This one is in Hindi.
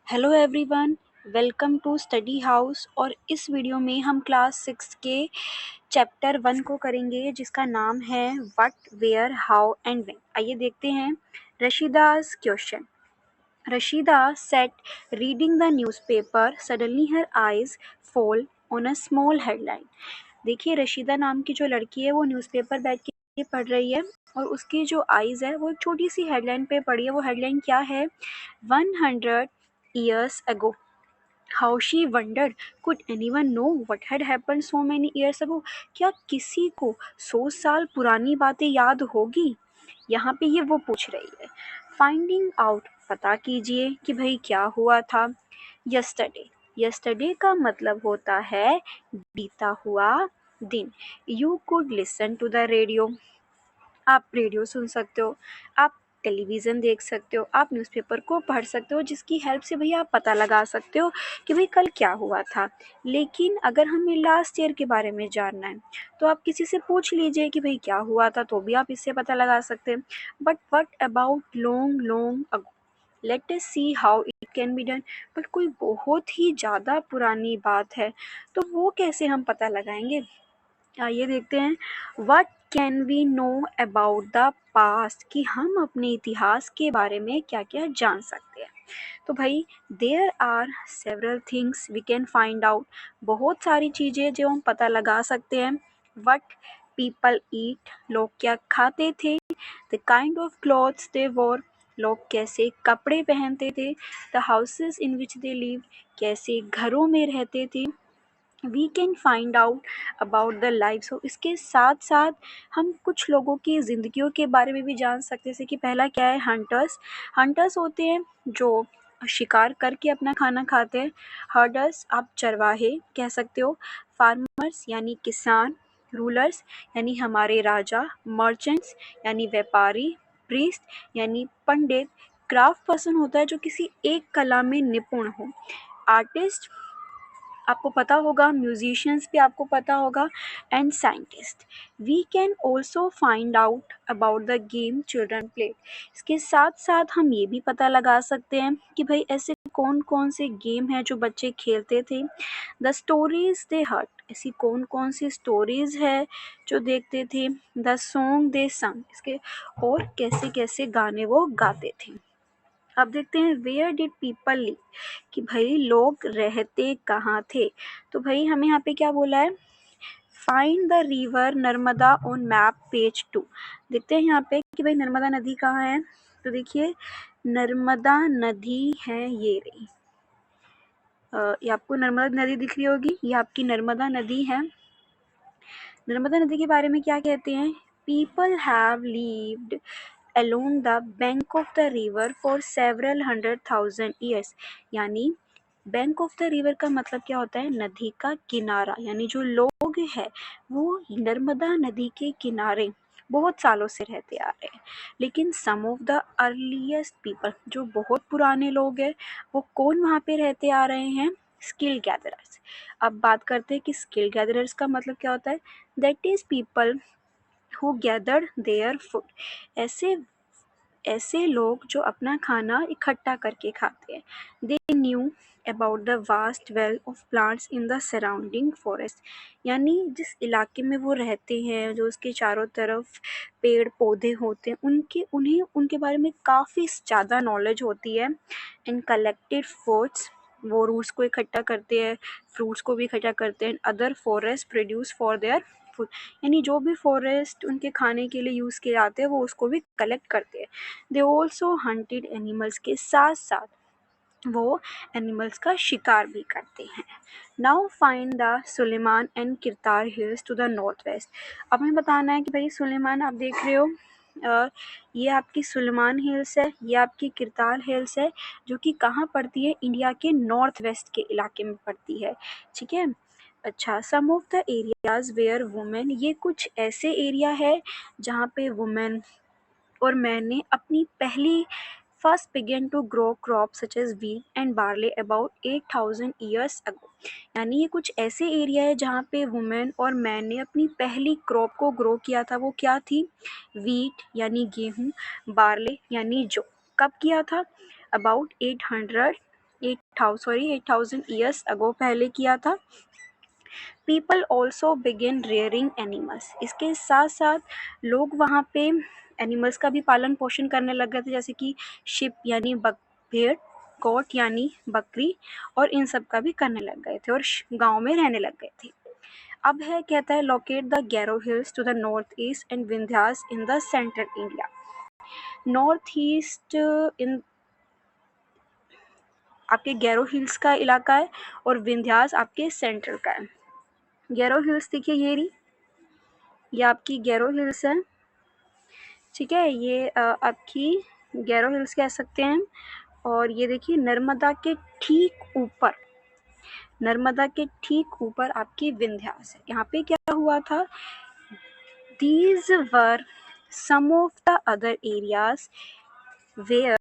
Hello everyone, welcome to study house. और इस वीडियो में हम क्लास 6 के चैप्टर 1 को करेंगे जिसका नाम है what, where, how and when. आइए देखते हैं Rashida's question. Rashida sat reading the newspaper. Suddenly her eyes fall on a small headline. देखिए, रशीदा नाम की जो लड़की है वो न्यूज़पेपर बैठ के पढ़ रही है और उसकी जो आइज़ है वो एक छोटी सी हेडलाइन पे पड़ी है। वो हेडलाइन क्या है? 100 years ago. How she wondered, could anyone know what had happened so many years ago? क्या किसी को 100 साल पुरानी बातें याद होगी? यहाँ पे ये वो पूछ रही है। फाइंडिंग आउट, पता कीजिए कि भाई क्या हुआ था। यस्टरडे, यस्टरडे का मतलब होता है बीता हुआ दिन। You could listen to the radio, आप रेडियो सुन सकते हो, आप टेलीविज़न देख सकते हो, आप न्यूज़पेपर को पढ़ सकते हो, जिसकी हेल्प से भैया आप पता लगा सकते हो कि भाई कल क्या हुआ था। लेकिन अगर हमें लास्ट ईयर के बारे में जानना है तो आप किसी से पूछ लीजिए कि भाई क्या हुआ था, तो भी आप इससे पता लगा सकते हैं। But what about long long ago? Let us see how it can be done. But कोई बहुत ही ज़्यादा पुरानी बात है तो वो कैसे हम पता लगाएंगे? आइए देखते हैं। What can we know about the past, कि हम अपने इतिहास के बारे में क्या क्या जान सकते हैं। तो भाई there are several things we can find out, बहुत सारी चीज़ें जो हम पता लगा सकते हैं। व्हाट पीपल ईट, लोग क्या खाते थे। The kind of clothes they wore, लोग कैसे कपड़े पहनते थे। The houses in which they live, कैसे घरों में रहते थे। We can find out about the life. हो इसके साथ साथ हम कुछ लोगों की ज़िंदगियों के बारे में भी जान सकते हैं। जैसे कि पहला क्या है? हंटर्स। हंटर्स होते हैं जो शिकार करके अपना खाना खाते हैं। हर्डर्स, आप चरवाहे कह सकते हो। फार्मर्स यानी किसान। रूलर्स यानी हमारे राजा। मर्चेंट्स यानी व्यापारी। प्रीस्ट यानी पंडित। क्राफ्ट पर्सन होता है जो किसी एक कला में निपुण हो। आर्टिस्ट आपको पता होगा, म्यूजिशियंस भी आपको पता होगा। And scientist. We can also find out about the game children play. इसके साथ साथ हम ये भी पता लगा सकते हैं कि भाई ऐसे कौन कौन से गेम हैं जो बच्चे खेलते थे। द स्टोरीज दे हर्ट, ऐसी कौन कौन सी स्टोरीज है जो देखते थे। द सॉन्ग दे संग, इसके और कैसे कैसे गाने वो गाते थे। अब देखते हैं वेयर डिड पीपल लिव, कि भाई लोग रहते कहाँ थे। तो भाई हमें यहाँ पे क्या बोला है? Find the river Narmada on map page 2। देखते हैं यहाँ पे कि भाई नर्मदा नदी कहाँ है। तो देखिए नर्मदा नदी है ये रही। ये आपको नर्मदा नदी दिख रही होगी, ये आपकी नर्मदा नदी है। नर्मदा नदी के बारे में क्या कहते हैं? People have lived along the bank of the river for several 100,000 years। यानी बैंक ऑफ द रिवर का मतलब क्या होता है? नदी का किनारा। यानी जो लोग हैं वो नर्मदा नदी के किनारे बहुत सालों से रहते आ रहे हैं। लेकिन सम ऑफ द अर्लीस्ट पीपल, जो बहुत पुराने लोग हैं, वो कौन वहाँ पे रहते आ रहे हैं? Skill gatherers. अब बात करते हैं कि स्किल गैदरर्स का मतलब क्या होता है। That is people who gather their food. ऐसे ऐसे लोग जो अपना खाना इकट्ठा करके खाते हैं। They knew about the vast wealth of plants in the surrounding forest. यानी जिस इलाके में वो रहते हैं, जो उसके चारों तरफ पेड़ पौधे होते हैं, उन्हें उनके बारे में काफ़ी ज़्यादा नॉलेज होती है। एंड कलेक्टेड फूड्स, वो रूट्स को इकट्ठा करते हैं, फ्रूट्स को भी इकट्ठा करते हैं। Other forest produce for their food, यानी जो भी फॉरेस्ट उनके खाने के लिए यूज़ किए जाते हैं वो उसको भी कलेक्ट करते हैं। दे ऑल्सो हंटेड एनिमल्स, के साथ साथ वो एनिमल्स का शिकार भी करते हैं। Now find the Sulaiman and Kirthar hills to the north west. अब हमें बताना है कि भाई सुलेमान, आप देख रहे हो ये आपकी सुलेमान हिल्स है, ये आपकी किरतार हिल्स है, जो कि कहाँ पड़ती है? इंडिया के नॉर्थ वेस्ट के इलाके में पड़ती है। ठीक है। अच्छा, some of the areas where women, ये कुछ ऐसे एरिया है जहाँ पे वुमेन और मैन ने अपनी पहली first began to grow crop such as wheat and barley about 8,000 years ago. यानी ये कुछ ऐसे एरिया है जहाँ पे वुमेन और मैन ने अपनी पहली क्रॉप को ग्रो किया था। वो क्या थी? वीट यानी गेहूँ, बार्ले यानी जौ। कब किया था? अबाउट 800 8,000 ईयर्स अगो पहले किया था। People also begin rearing animals, इसके साथ साथ लोग वहाँ पे एनिमल्स का भी पालन पोषण करने लग गए थे, जैसे कि शिप यानी भेड़, गोट यानी बकरी, और इन सब का भी करने लग गए थे और गांव में रहने लग गए थे। अब है कहता है locate the Garo hills to the north east and Vindhyas in the central India. North east in आपके गैरो हिल्स का इलाका है और विंध्यास आपके सेंट्रल का है। गैरो हिल्स देखिए ये आपकी गैरो हिल्स है, ठीक है, ये आपकी गैरो हिल्स कह सकते हैं। और ये देखिए नर्मदा के ठीक ऊपर आपकी विंध्यास है। यहाँ पे क्या हुआ था, these were some of the other areas where